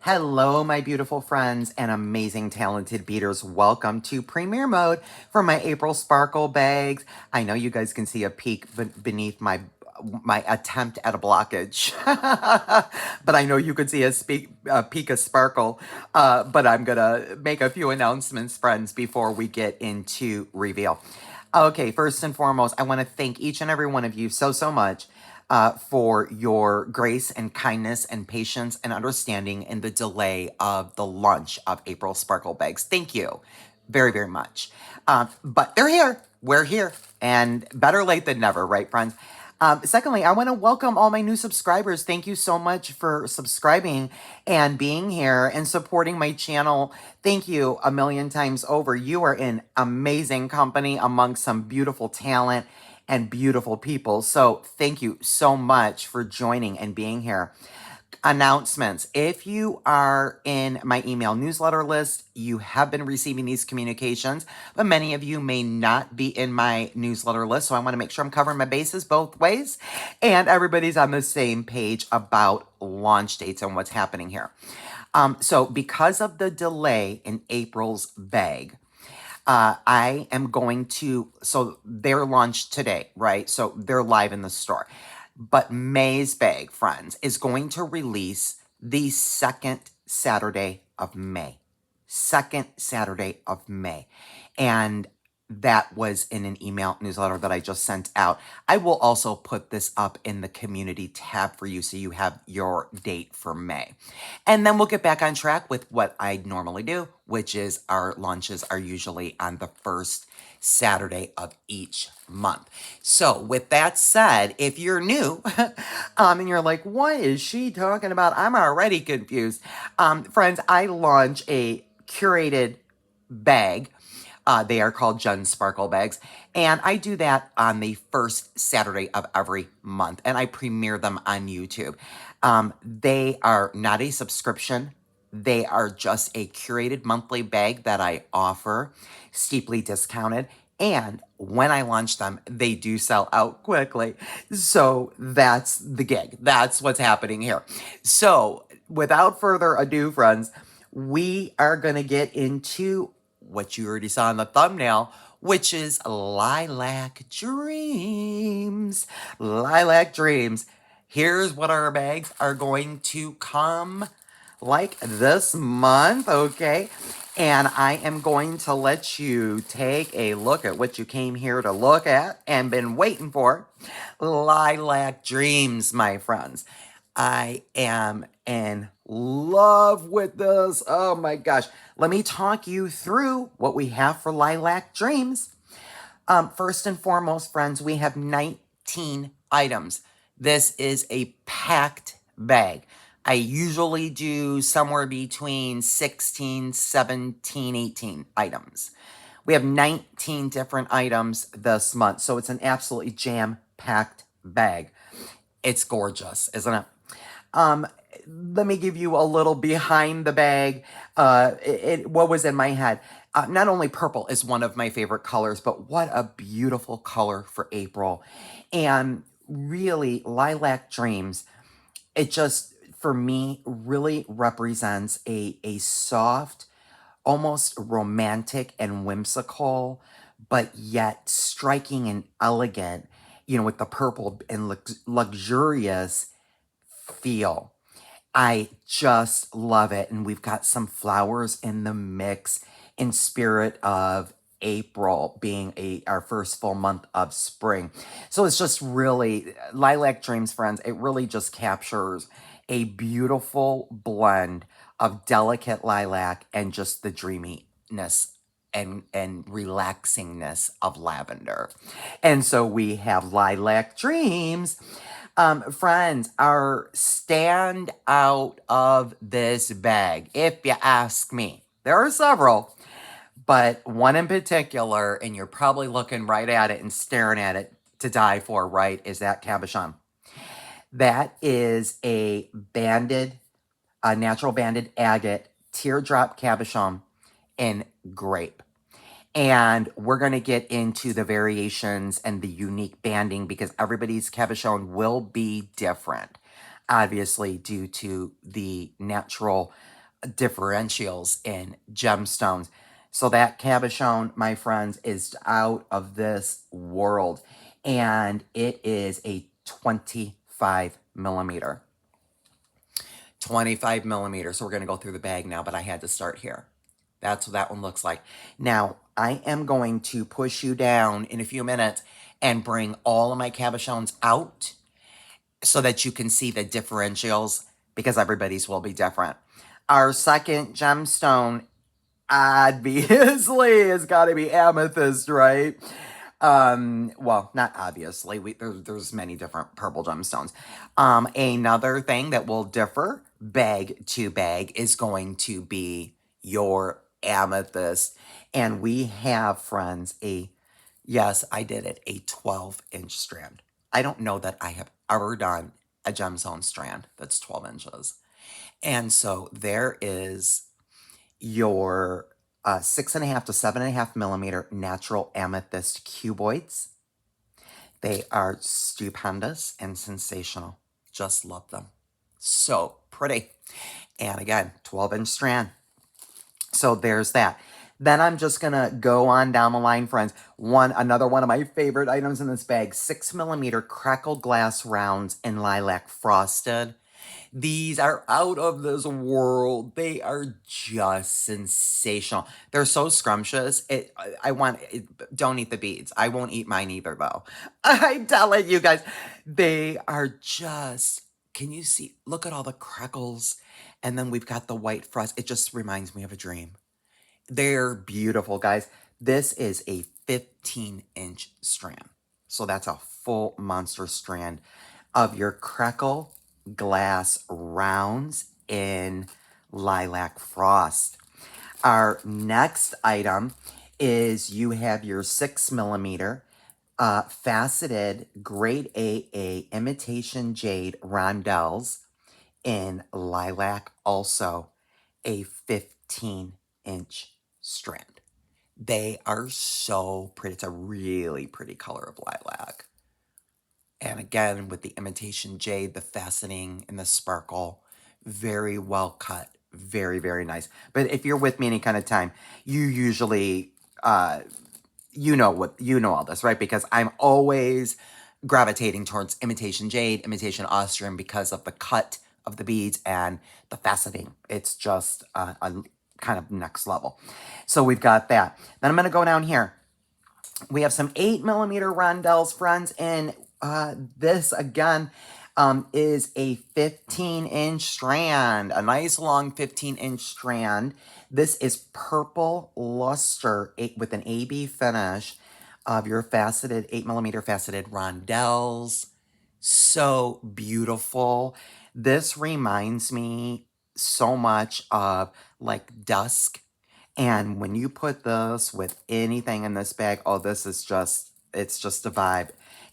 Hello, my beautiful friends and amazing talented beaters. Welcome to premiere mode for my April Sparkle bags. I know you guys can see a peek beneath my attempt at a blockage, but I know you could see a peek of sparkle. But I'm gonna make a few announcements, friends, before we get into reveal. Okay, first and foremost, I want to thank each and every one of you so much for your grace and kindness and patience and understanding in the delay of the launch of April Sparkle Bags. Thank you very much. But they're here. We're here. And better late than never, right, friends? Secondly, I want to welcome all my new subscribers. Thank you so much for subscribing and being here and supporting my channel. Thank you a million times over. You are in amazing company among some beautiful talent and beautiful people. So thank you so much for joining and being here. Announcements. If you are in my email newsletter list, you have been receiving these communications, but many of you may not be in my newsletter list. So I want to make sure I'm covering my bases both ways and everybody's on the same page about launch dates and what's happening here. So because of the delay in April's bag, I am going to, so they're launched today, right? So they're live in the store. But May's bag, friends, is going to release the second Saturday of May. Second Saturday of May. And that was in an email newsletter that I just sent out. I will also put this up in the community tab for you so you have your date for May. And then we'll get back on track with what I normally do, which is our launches are usually on the first Saturday of each month. So with that said, if you're new and you're like, what is she talking about? I'm already confused. Friends, I launch a curated bag. They are called Jen Sparkle bags. And I do that on the first Saturday of every month. And I premiere them on YouTube. They are not a subscription. They are just a curated monthly bag that I offer, steeply discounted. And when I launch them, they do sell out quickly. So that's the gig. That's what's happening here. So without further ado, friends, we are going to get into what you already saw in the thumbnail, which is Lilac Dreams. Lilac Dreams. Here's what our bags are going to come like this month, okay? And I am going to let you take a look at what you came here to look at and been waiting for. Lilac Dreams, my friends. I am in love with this. Oh my gosh. Let me talk you through what we have for Lilac Dreams. First and foremost, friends, we have 19 items. This is a packed bag. I usually do somewhere between 16, 17, 18 items. We have 19 different items this month, so it's an absolutely jam-packed bag. It's gorgeous, isn't it? Let me give you a little behind the bag. What was in my head. Not only purple is one of my favorite colors, but what a beautiful color for April. And really, Lilac Dreams, it just, for me, really represents a soft, almost romantic and whimsical, but yet striking and elegant, with the purple and luxurious feel. I just love it. And we've got some flowers in the mix in spirit of April being our first full month of spring. So it's just really, Lilac Dreams, friends, it really just captures a beautiful blend of delicate lilac and just the dreaminess and relaxingness of lavender. And so we have Lilac Dreams. Friends, our stand out of this bag, if you ask me. There are several, but one in particular, and you're probably looking right at it and staring at it to die for, right, is that cabochon. That is a natural banded agate teardrop cabochon in grape. And we're going to get into the variations and the unique banding because everybody's cabochon will be different, obviously, due to the natural differentials in gemstones. So that cabochon, my friends, is out of this world. And it is a 25 millimeter. 25 millimeters. So we're going to go through the bag now, but I had to start here. That's what that one looks like. Now, I am going to push you down in a few minutes and bring all of my cabochons out so that you can see the differentials, because everybody's will be different. Our second gemstone, obviously, is got to be amethyst, right? Well, not obviously. There's many different purple gemstones. Another thing that will differ bag to bag is going to be your amethyst. And we have, friends, yes, I did it, a 12-inch strand. I don't know that I have ever done a gemstone strand that's 12 inches. And so there is your 6.5 to 7.5 millimeter natural amethyst cuboids. They are stupendous and sensational. Just love them. So pretty. And again, 12-inch strand. So there's that. Then I'm just going to go on down the line, friends. Another one of my favorite items in this bag, 6 millimeter crackled glass rounds in lilac frosted. These are out of this world. They are just sensational. They're so scrumptious. Don't eat the beads. I won't eat mine either, though. I'm telling you guys, they are just, can you see? Look at all the crackles. And then we've got the white frost. It just reminds me of a dream. They're beautiful, guys. This is a 15-inch strand. So that's a full monster strand of your crackle glass rounds in lilac frost. Our next item is you have your 6 millimeter faceted grade AA imitation jade rondelles in lilac, also a 15-inch strand. They are so pretty. It's a really pretty color of lilac. And again, with the imitation jade, the faceting and the sparkle, very well cut, very, very nice. But if you're with me any kind of time, you usually, you know all this, right? Because I'm always gravitating towards imitation jade, imitation Austrian, because of the cut of the beads and the faceting. It's just a kind of next level. So we've got that. Then I'm going to go down here. We have some 8 millimeter rondelles, friends, and this again is a 15-inch strand, a nice long 15-inch strand. This is purple luster with an AB finish of your faceted 8 millimeter faceted rondelles. So beautiful. This reminds me so much of like dusk. And when you put this with anything in this bag, oh, it's just a vibe.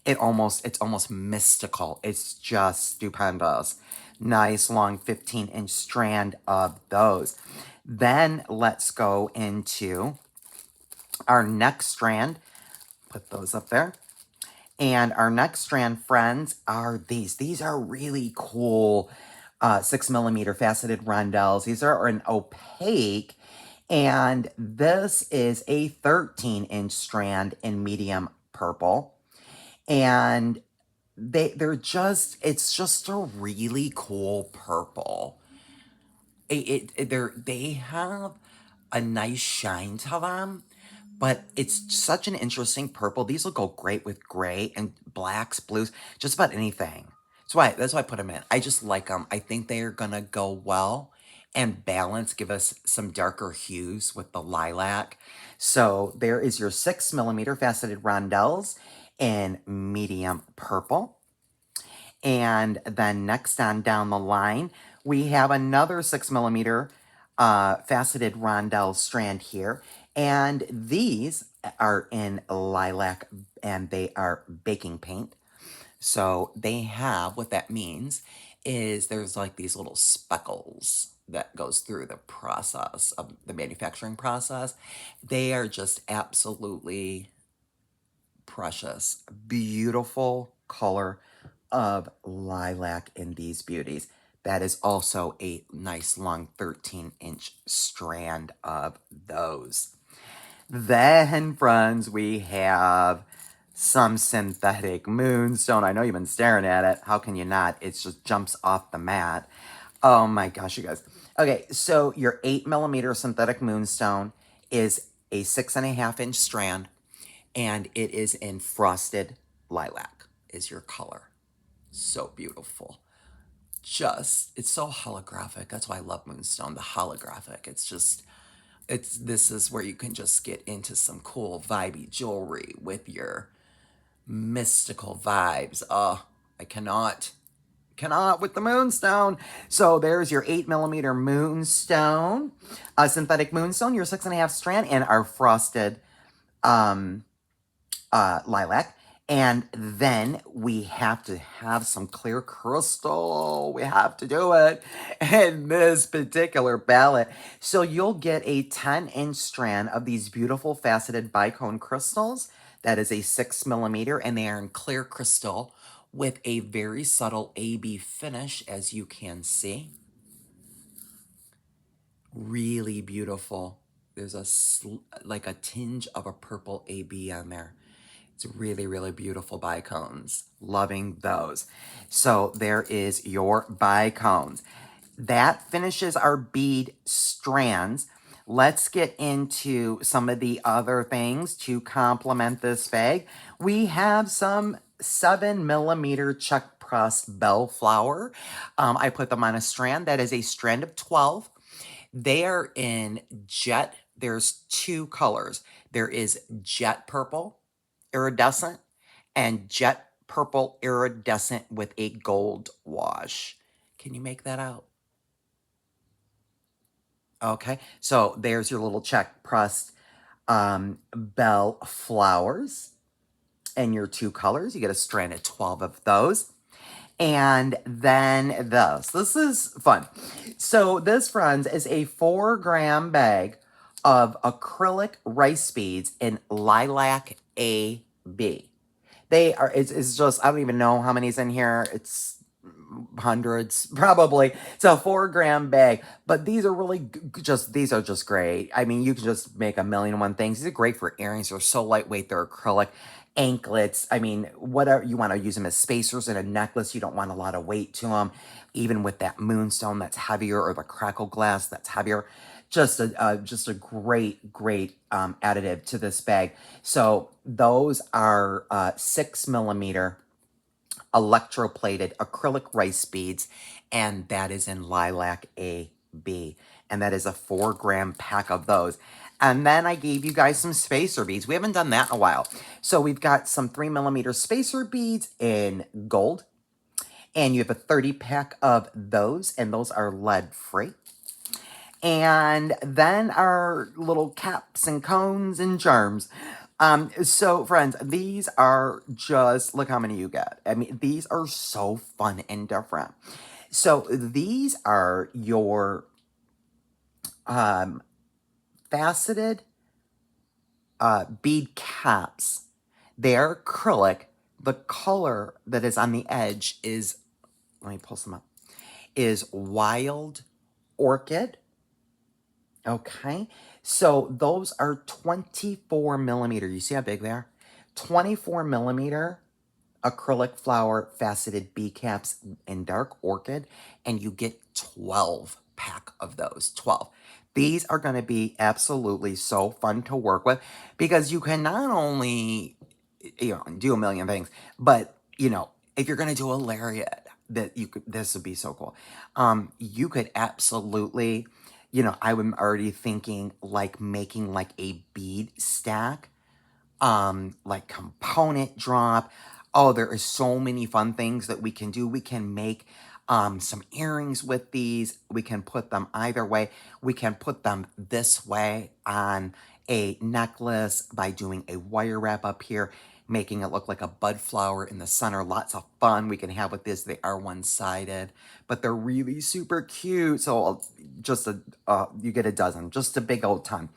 It's almost mystical. It's just stupendous. Nice long 15-inch strand of those. Then let's go into our next strand. Put those up there. And our next strand, friends, are these. These are really cool 6 millimeter faceted rondelles. These are an opaque. And this is a 13-inch strand in medium purple. And it's just a really cool purple. They have a nice shine to them, but it's such an interesting purple. These will go great with gray and blacks, blues, just about anything. That's why I put them in. I just like them. I think they are gonna go well and balance, give us some darker hues with the lilac. So there is your 6 millimeter faceted rondelles in medium purple. And then next on down the line, we have another 6 millimeter faceted rondelle strand here. And these are in lilac and they are baking paint. So they have, what that means is there's like these little speckles that goes through the process of the manufacturing process. They are just absolutely precious, beautiful color of lilac in these beauties. That is also a nice long 13-inch strand of those. Then, friends, we have some synthetic moonstone. I know you've been staring at it. How can you not? It just jumps off the mat. Oh my gosh, you guys. Okay, so your 8mm synthetic moonstone is a 6.5-inch strand, and it is in frosted lilac is your color. So beautiful. It's so holographic. That's why I love moonstone, the holographic. This is where you can just get into some cool vibey jewelry with your mystical vibes. I cannot with the moonstone. So there's your 8mm moonstone, synthetic moonstone, your 6.5 strand, and our frosted lilac. And then we have to have some clear crystal. We have to do it in this particular ballot. So you'll get a 10-inch strand of these beautiful faceted bicone crystals. That is a 6mm, and they are in clear crystal with a very subtle AB finish, as you can see. Really beautiful. There's like a tinge of a purple AB on there. It's really, really beautiful bicones. Loving those. So there is your bicones. That finishes our bead strands. Let's get into some of the other things to complement this bag. We have some 7mm chuck pressed bellflower. I put them on a strand. That is a strand of 12. They are in jet. There's two colors. There is jet purple iridescent and jet purple iridescent with a gold wash. Can you make that out? Okay, so there's your little check pressed bell flowers and your two colors. You get a strand of 12 of those. And then this is fun. So this, friends, is a 4-gram bag of acrylic rice beads in Lilac AB. They are, it's just, I don't even know how many's in here. It's hundreds, probably. It's a 4-gram bag, but these are really these are just great. I mean, you can just make a million and one things. These are great for earrings. They're so lightweight. They're acrylic. Anklets. I mean, whatever you want to use them as spacers in a necklace. You don't want a lot of weight to them. Even with that moonstone that's heavier, or the crackle glass that's heavier. Just a great additive to this bag. So those are 6mm electroplated acrylic rice beads, and that is in Lilac AB. And that is a 4-gram pack of those. And then I gave you guys some spacer beads. We haven't done that in a while. So we've got some 3mm spacer beads in gold. And you have a 30-pack of those, and those are lead-free. And then our little caps and cones and charms. So friends, these are just, look how many you get. I mean, these are so fun and different. So these are your faceted bead caps. They're acrylic. The color that is on the edge is, let me pull some up, is wild orchid. Okay, so those are 24mm. You see how big they are? 24mm acrylic flower faceted bead caps in dark orchid, and you get 12-pack of those. 12. These are going to be absolutely so fun to work with, because you can not only, do a million things, but if you're going to do a lariat, this would be so cool. You could absolutely, I'm already thinking like making like a bead stack, like component drop. Oh, there is so many fun things that we can do. We can make some earrings with these. We can put them either way. We can put them this way on a necklace by doing a wire wrap up here, making it look like a bud flower in the center. Lots of fun we can have with this. They are one-sided, but they're really super cute. So you get a dozen, just a big old ton.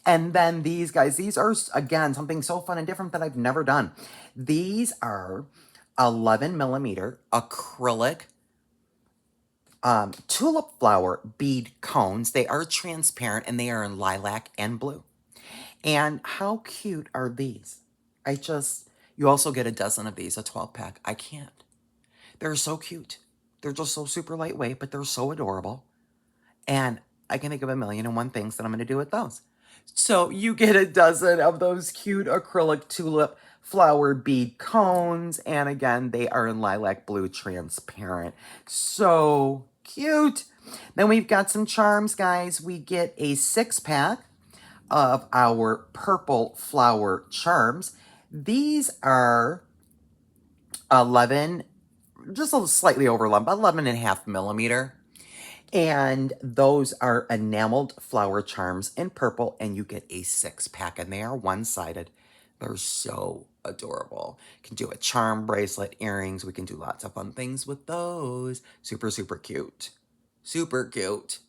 And then these guys, these are, again, something so fun and different that I've never done. These are 11mm acrylic tulip flower bead cones. They are transparent and they are in lilac and blue. And how cute are these? You also get a dozen of these, a 12 pack. I can't. They're so cute. They're just so super lightweight, but they're so adorable. And I can think of 1,000,001 things that I'm going to do with those. So you get a dozen of those cute acrylic tulip flower bead cones. And again, they are in lilac blue transparent. So cute. Then we've got some charms, guys. We get a 6-pack of our purple flower charms. These are 11, just a slightly over 11, 11.5 millimeter. And those are enameled flower charms in purple, and you get a 6-pack, and they are one-sided. They're so adorable. You can do a charm, bracelet, earrings. We can do lots of fun things with those. Super, super cute. Super cute.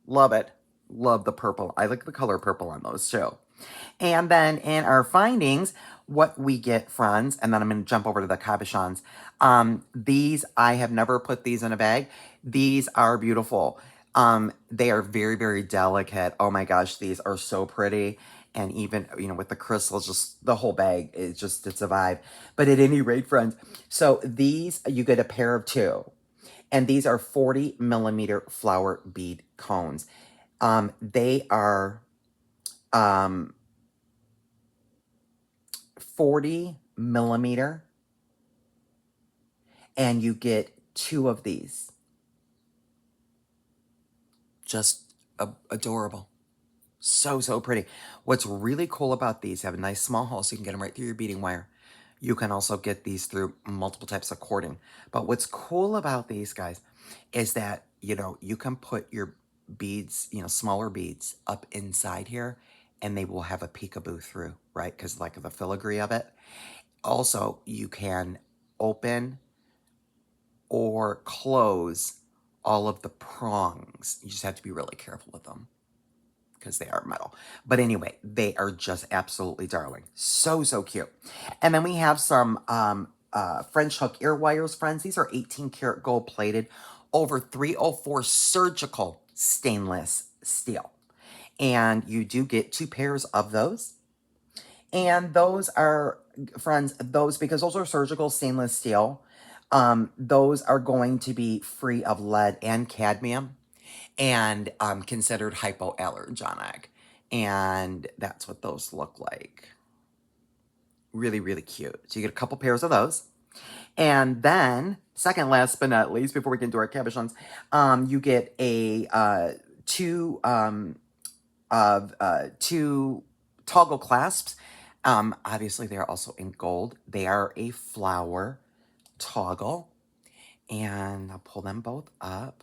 Love it. Love the purple. I like the color purple on those too. And then in our findings, what we get, friends, and then I'm going to jump over to the cabochons. These, I have never put these in a bag. These are beautiful. They are very, very delicate. Oh my gosh, these are so pretty. And even, with the crystals, just the whole bag, it's a vibe. But at any rate, friends, so these, you get a pair of 2. And these are 40-millimeter flower bead cones. They are 40-millimeter, and you get 2 of these. Just adorable. So, so pretty. What's really cool about these, have a nice small hole so you can get them right through your beading wire. You can also get these through multiple types of cording. But what's cool about these, guys, is that, you can put your beads, smaller beads up inside here, and they will have a peekaboo through, right? Because like the filigree of it. Also, you can open or close all of the prongs. You just have to be really careful with them because they are metal. But anyway, they are just absolutely darling. So, so cute. And then we have some French hook ear wires, friends. These are 18 karat gold plated over 304 surgical stainless steel. And you do get 2 pairs of those. And those are, friends, because those are surgical stainless steel, those are going to be free of lead and cadmium and considered hypoallergenic. And that's what those look like. Really, really cute. So you get a couple pairs of those. And then, second last but not least, before we get into our cabochons, you get a 2 toggle clasps. Obviously, they're also in gold. They are a flower toggle. And I'll pull them both up.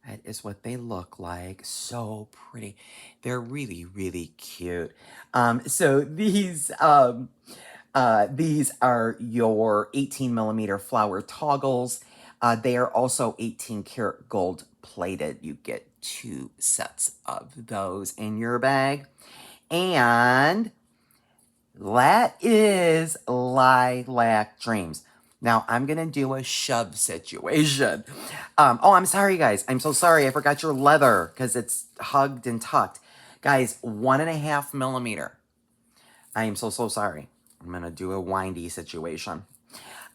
That is what they look like. So pretty. They're really, really cute. So these are your 18-millimeter flower toggles. They are also 18 karat gold plated. You get 2 sets of those in your bag. And that is Lilac Dreams. Now, I'm going to do a shove situation. Oh, I'm sorry, guys. I'm so sorry. I forgot your leather because it's hugged and tucked. Guys, 1.5 millimeter. I am so, so sorry. I'm going to do a windy situation.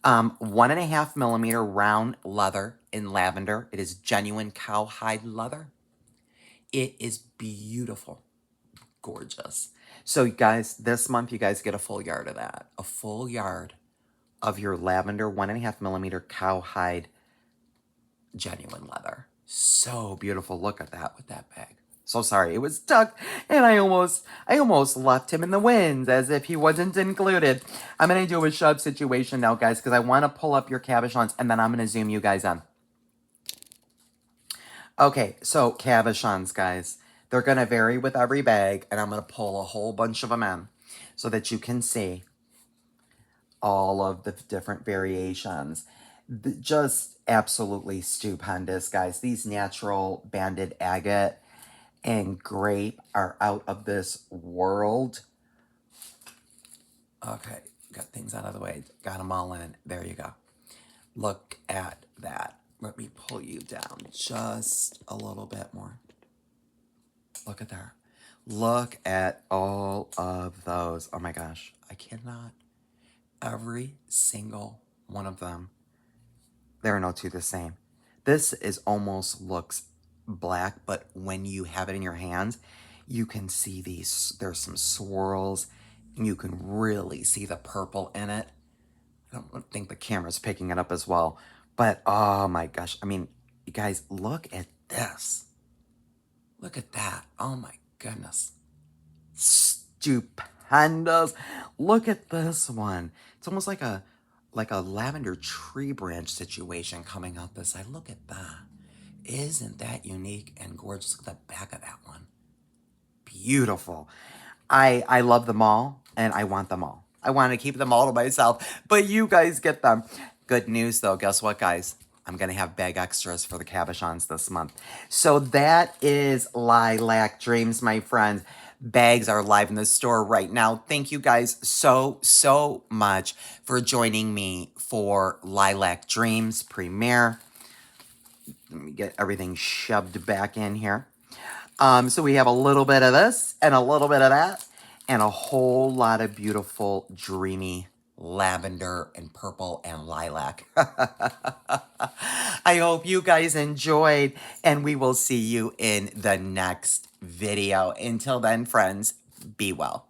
1.5 millimeter round leather in lavender. It is genuine cowhide leather. It is beautiful. Gorgeous. So, guys, this month you guys get a full yard of that. A full yard of your lavender 1.5 millimeter cowhide genuine leather. So beautiful. Look at that with that bag. So sorry, it was tucked, and I almost left him in the winds as if he wasn't included. I'm gonna do a shove situation now, guys, because I want to pull up your cabochons, and then I'm gonna zoom you guys in. Okay, so cabochons, guys. They're gonna vary with every bag, and I'm gonna pull a whole bunch of them in so that you can see all of the different variations. Just absolutely stupendous, guys. These natural banded agate and grape are out of this world. Okay, got things out of the way. Got them all in. There you go. Look at that. Let me pull you down just a little bit more. Look at that. Look at all of those. Oh my gosh. I cannot. Every single one of them. There are no two the same. This is almost looks black, but when you have it in your hands, you can see these. There's some swirls, and you can really see the purple in it. I don't think the camera's picking it up as well. But oh my gosh. I mean, you guys, look at this. Look at that. Oh my goodness. Stupendous. Look at this one. It's almost like a lavender tree branch situation coming out this side. Look at that. Isn't that unique and gorgeous? Look at the back of that one. Beautiful. I love them all, and I want them all. I want to keep them all to myself, but you guys get them. Good news, though. Guess what, guys? I'm going to have bag extras for the cabochons this month. So that is Lilac Dreams, my friends. Bags are live in the store right now. Thank you guys so much for joining me for Lilac Dreams premiere. Let me get everything shoved back in here. So we have a little bit of this and a little bit of that and a whole lot of beautiful, dreamy lavender and purple and lilac. I hope you guys enjoyed, and we will see you in the next video. Until then, friends, be well.